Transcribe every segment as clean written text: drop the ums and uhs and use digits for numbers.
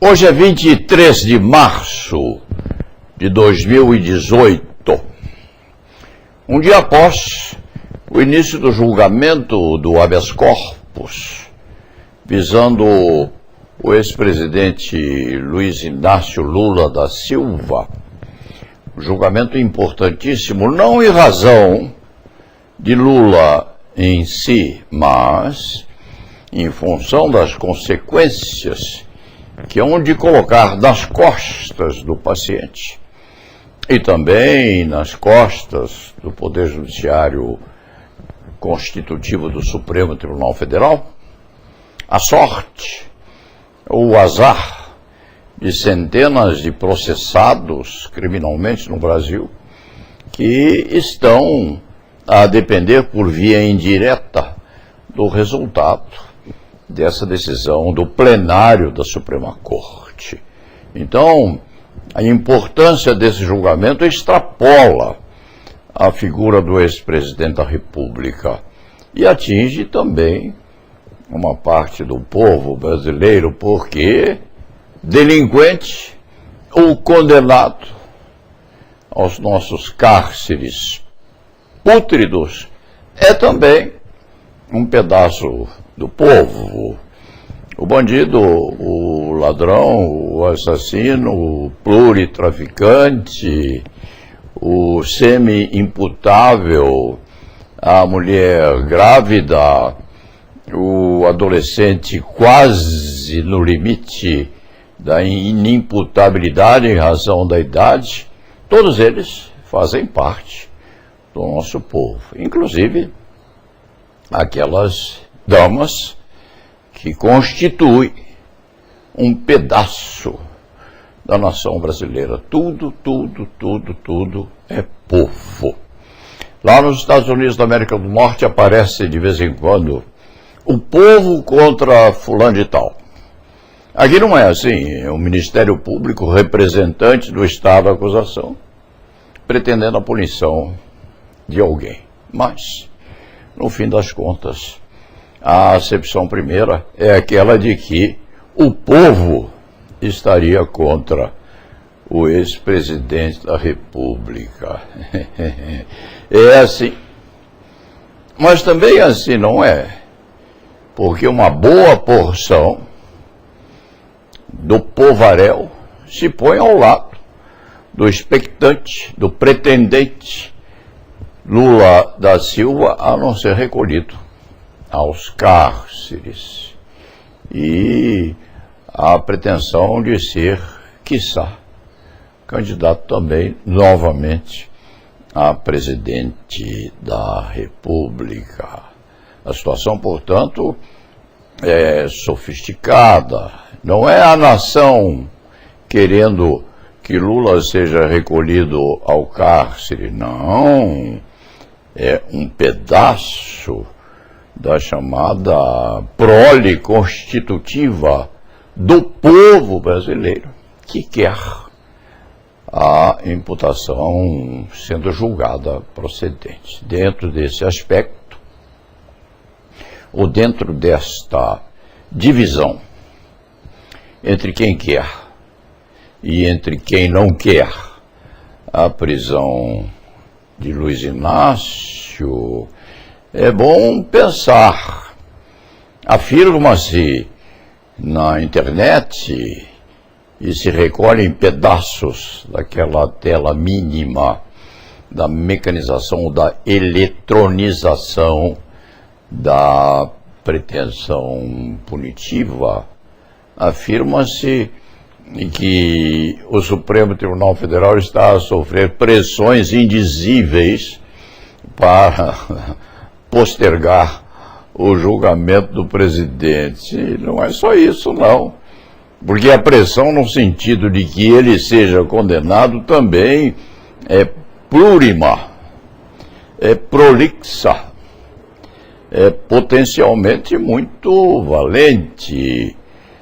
Hoje é 23 de março de 2018, um dia após o início do julgamento do habeas corpus, visando o ex-presidente Luiz Inácio Lula da Silva, um julgamento importantíssimo, não em razão de Lula em si, mas em função das consequências que hão de colocar nas costas do paciente e também nas costas do Poder Judiciário constitutivo do Supremo Tribunal Federal, a sorte ou o azar de centenas de processados criminalmente no Brasil que estão a depender por via indireta do resultado dessa decisão do plenário da Suprema Corte. Então, a importância desse julgamento extrapola a figura do ex-presidente da República e atinge também uma parte do povo brasileiro, porque delinquente ou condenado aos nossos cárceres pútridos é também um pedaço do povo. O bandido, o ladrão, o assassino, o pluritraficante, o semi-imputável, a mulher grávida, o adolescente quase no limite da inimputabilidade em razão da idade, todos eles fazem parte do nosso povo, inclusive aquelas damas que constituem um pedaço da nação brasileira. Tudo é povo. Lá nos Estados Unidos da América do Norte aparece de vez em quando o povo contra fulano de tal. Aqui não é assim, é o Ministério Público, representante do Estado da acusação, pretendendo a punição de alguém. Mas, no fim das contas, a acepção primeira é aquela de que o povo estaria contra o ex-presidente da República. É assim. Mas também assim não é, porque uma boa porção do povaréu se põe ao lado do expectante, do pretendente Lula da Silva a não ser recolhido aos cárceres e a pretensão de ser, quiçá, candidato também novamente a presidente da República. A situação, portanto, é sofisticada. Não é a nação querendo que Lula seja recolhido ao cárcere, não. É um pedaço da chamada prole constitutiva do povo brasileiro que quer a imputação sendo julgada procedente. Dentro desse aspecto, ou dentro desta divisão entre quem quer e entre quem não quer a prisão de Luiz Inácio, é bom pensar. Afirma-se na internet e se recolhe em pedaços daquela tela mínima da mecanização, da eletronização da pretensão punitiva. Afirma-se que o Supremo Tribunal Federal está a sofrer pressões indizíveis para postergar o julgamento do presidente. Não é só isso, não. Porque a pressão no sentido de que ele seja condenado também é plurima, é prolixa, é potencialmente muito valente.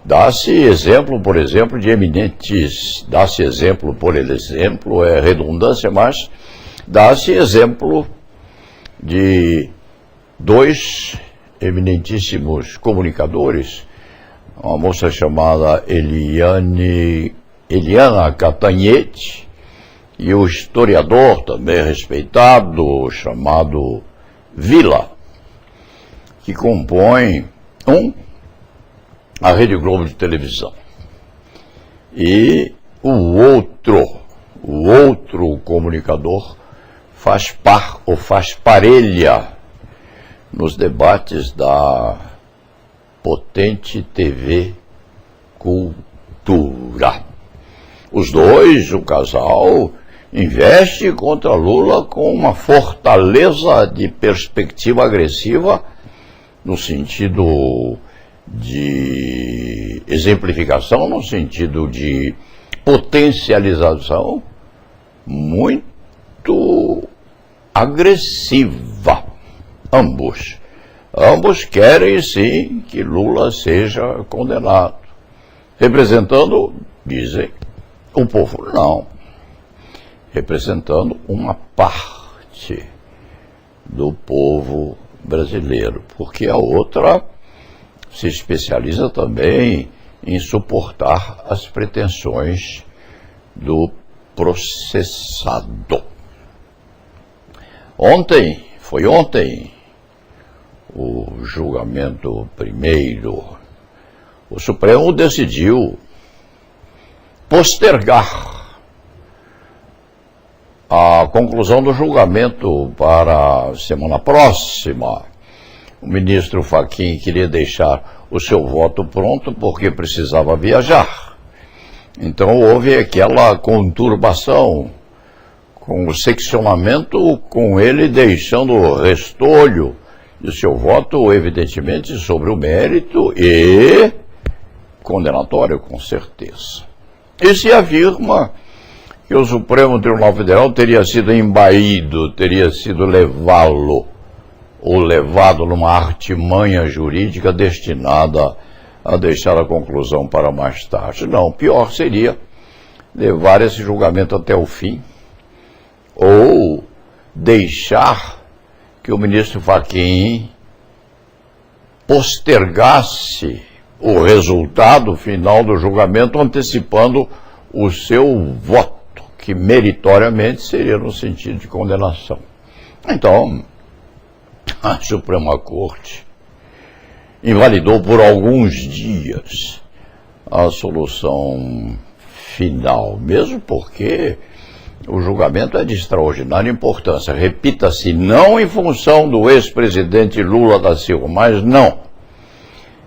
Dá-se exemplo, por exemplo, de eminentes, dá-se exemplo, por exemplo, é redundância, mas dá-se exemplo de dois eminentíssimos comunicadores uma moça chamada Eliana Cantanhede, e o historiador também respeitado, chamado Vila, que compõem a Rede Globo de televisão. E o outro comunicador faz par ou faz parelha nos debates da potente TV Cultura. Os dois, o casal, investe contra Lula com uma fortaleza de perspectiva agressiva no sentido de exemplificação, no sentido de potencialização muito agressiva. Ambos querem sim que Lula seja condenado, representando, dizem, o povo. Não, representando uma parte do povo brasileiro, porque a outra se especializa também em suportar as pretensões do processado. Foi ontem, o julgamento primeiro. O Supremo decidiu postergar a conclusão do julgamento para a semana próxima. O ministro Fachin queria deixar o seu voto pronto porque precisava viajar. Então houve aquela conturbação com o seccionamento, com ele deixando o restolho de seu voto, evidentemente, sobre o mérito e condenatório, com certeza. E se afirma que o Supremo Tribunal Federal teria sido embaído, teria sido levado numa artimanha jurídica destinada a deixar a conclusão para mais tarde. Não, pior seria levar esse julgamento até o fim, ou deixar que o ministro Fachin postergasse o resultado final do julgamento, antecipando o seu voto, que meritoriamente seria no sentido de condenação. Então, a Suprema Corte invalidou por alguns dias a solução final, mesmo porque o julgamento é de extraordinária importância. Repita-se, não em função do ex-presidente Lula da Silva, mas não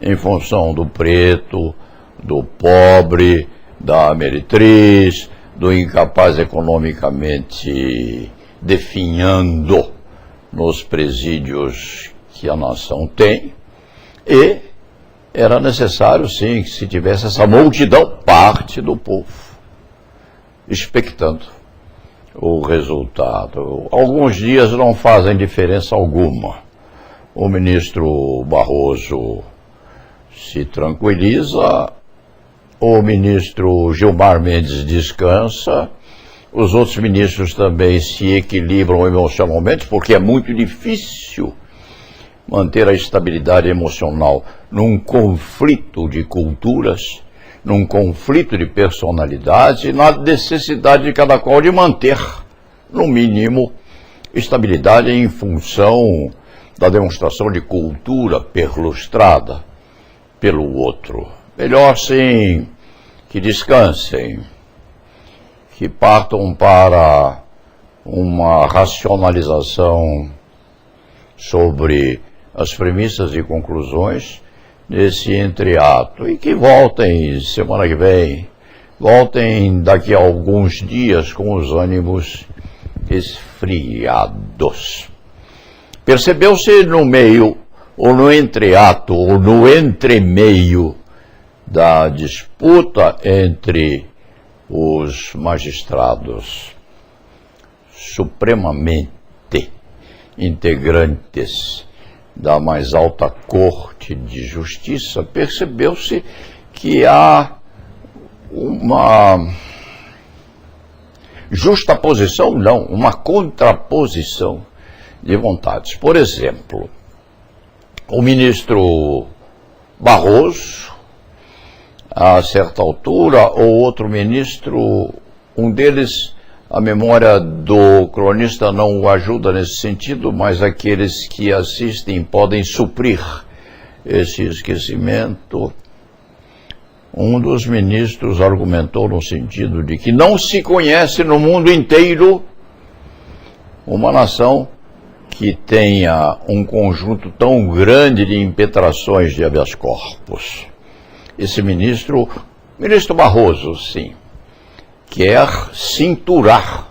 em função do preto, do pobre, da meretriz, do incapaz economicamente definhando nos presídios que a nação tem. E era necessário, sim, que se tivesse essa multidão, parte do povo, expectando o resultado. Alguns dias não fazem diferença alguma. O ministro Barroso se tranquiliza, o ministro Gilmar Mendes descansa, os outros ministros também se equilibram emocionalmente, porque é muito difícil manter a estabilidade emocional num conflito de culturas, num conflito de personalidade, e na necessidade de cada qual de manter, no mínimo, estabilidade em função da demonstração de cultura perlustrada pelo outro. Melhor sim que descansem, que partam para uma racionalização sobre as premissas e conclusões nesse entreato, e que voltem semana que vem, voltem daqui a alguns dias com os ânimos esfriados. Percebeu-se no meio, ou no entreato, ou no entremeio da disputa entre os magistrados supremamente integrantes da mais alta Corte de Justiça, percebeu-se que há uma justaposição, não, uma contraposição de vontades. Por exemplo, o ministro Barroso a certa altura, ou outro ministro, um deles, a memória do cronista não o ajuda nesse sentido, mas aqueles que assistem podem suprir esse esquecimento. Um dos ministros argumentou no sentido de que não se conhece no mundo inteiro uma nação que tenha um conjunto tão grande de impetrações de habeas corpus. Esse ministro Barroso, sim, quer cinturar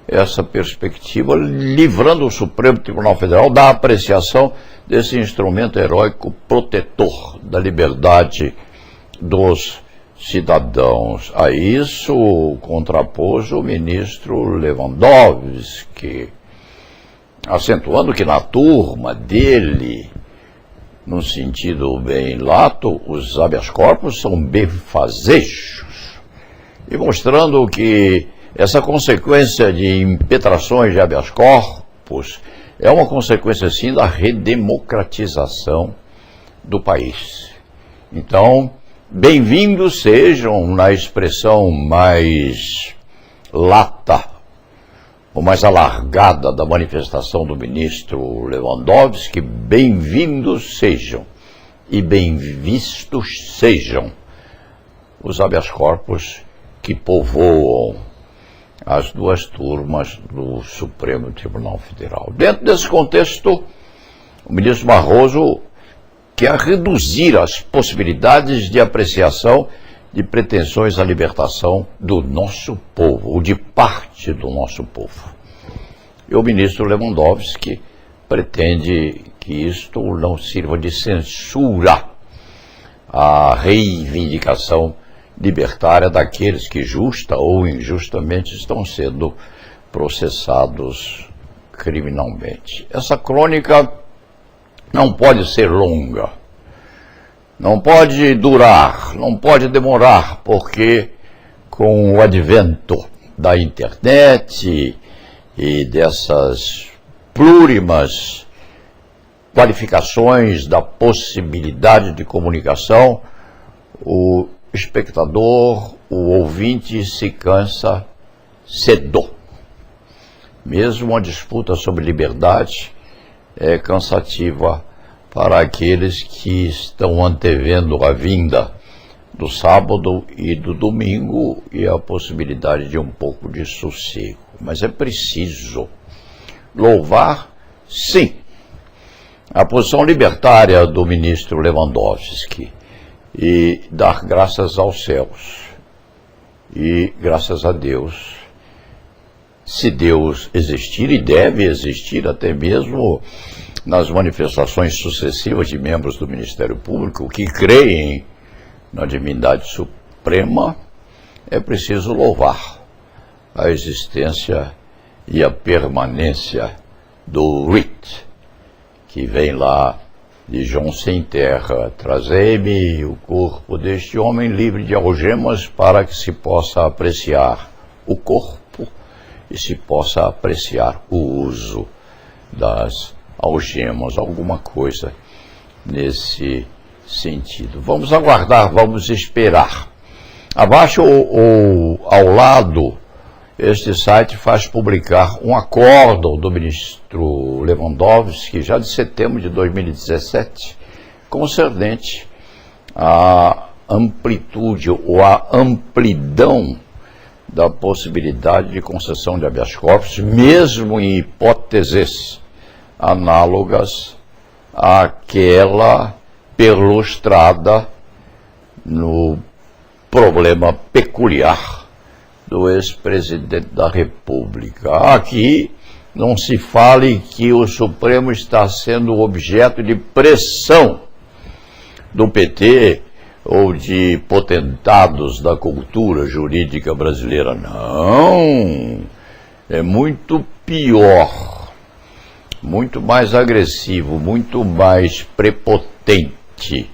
essa perspectiva, livrando o Supremo Tribunal Federal da apreciação desse instrumento heróico protetor da liberdade dos cidadãos. A isso contrapôs o ministro Lewandowski, acentuando que na turma dele, no sentido bem lato, os habeas corpus são benfazejos, e mostrando que essa consequência de impetrações de habeas corpus é uma consequência, sim, da redemocratização do país. Então, bem-vindos sejam, na expressão mais lata, ou mais alargada da manifestação do ministro Lewandowski, bem-vindos sejam e bem-vistos sejam os habeas corpus que povoam as duas turmas do Supremo Tribunal Federal. Dentro desse contexto, o ministro Barroso quer reduzir as possibilidades de apreciação de pretensões à libertação do nosso povo, ou de parte do nosso povo. E o ministro Lewandowski pretende que isto não sirva de censura à reivindicação libertária daqueles que justa ou injustamente estão sendo processados criminalmente. Essa crônica não pode ser longa, não pode durar, não pode demorar, porque com o advento da internet e dessas plurimas qualificações da possibilidade de comunicação, o espectador, o ouvinte se cansa cedo. Mesmo a disputa sobre liberdade é cansativa para aqueles que estão antevendo a vinda do sábado e do domingo e a possibilidade de um pouco de sossego. Mas é preciso louvar, sim, a posição libertária do ministro Lewandowski e dar graças aos céus e graças a Deus, se Deus existir, e deve existir até mesmo nas manifestações sucessivas de membros do Ministério Público que creem na divindade suprema, é preciso louvar a existência e a permanência do RIT, que vem lá de João Sem Terra: trazei-me o corpo deste homem livre de algemas, para que se possa apreciar o corpo e se possa apreciar o uso das algemas, alguma coisa nesse sentido. Vamos aguardar, vamos esperar. Abaixo ou ao lado, este site faz publicar um acórdão do ministro Lewandowski, já de setembro de 2017, concernente à amplitude ou à amplidão da possibilidade de concessão de habeas corpus, mesmo em hipóteses análogas àquela perlustrada no problema peculiar do ex-presidente da República. Aqui não se fale que o Supremo está sendo objeto de pressão do PT ou de potentados da cultura jurídica brasileira. Não, é muito pior, muito mais agressivo, muito mais prepotente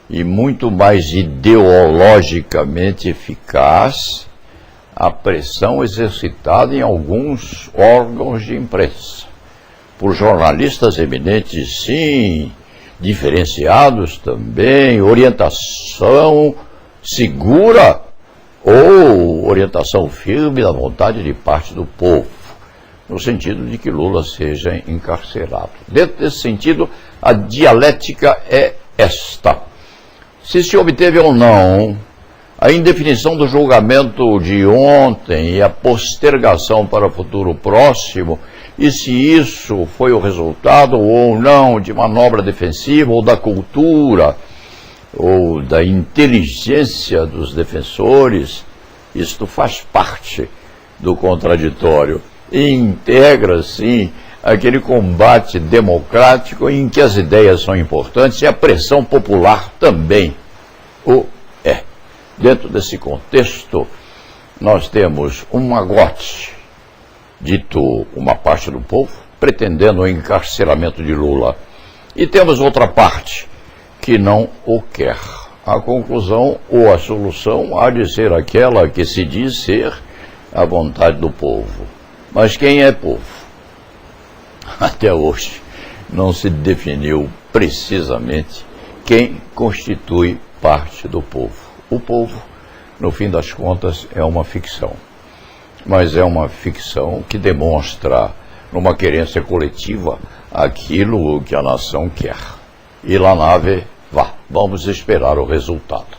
e muito mais ideologicamente eficaz a pressão exercitada em alguns órgãos de imprensa, por jornalistas eminentes, sim, diferenciados também, orientação segura ou orientação firme da vontade de parte do povo, no sentido de que Lula seja encarcerado. Dentro desse sentido, a dialética é esta. Se obteve ou não a indefinição do julgamento de ontem e a postergação para futuro próximo, e se isso foi o resultado ou não de manobra defensiva ou da cultura ou da inteligência dos defensores, isto faz parte do contraditório e integra, sim, aquele combate democrático em que as ideias são importantes e a pressão popular também o é. Dentro desse contexto, nós temos um magote, dito uma parte do povo, pretendendo o encarceramento de Lula, e temos outra parte que não o quer. A conclusão ou a solução há de ser aquela que se diz ser a vontade do povo. Mas quem é povo? Até hoje não se definiu precisamente quem constitui parte do povo. O povo, no fim das contas, é uma ficção. Mas é uma ficção que demonstra, numa querência coletiva, aquilo que a nação quer. E lá nave, vá, vamos esperar o resultado.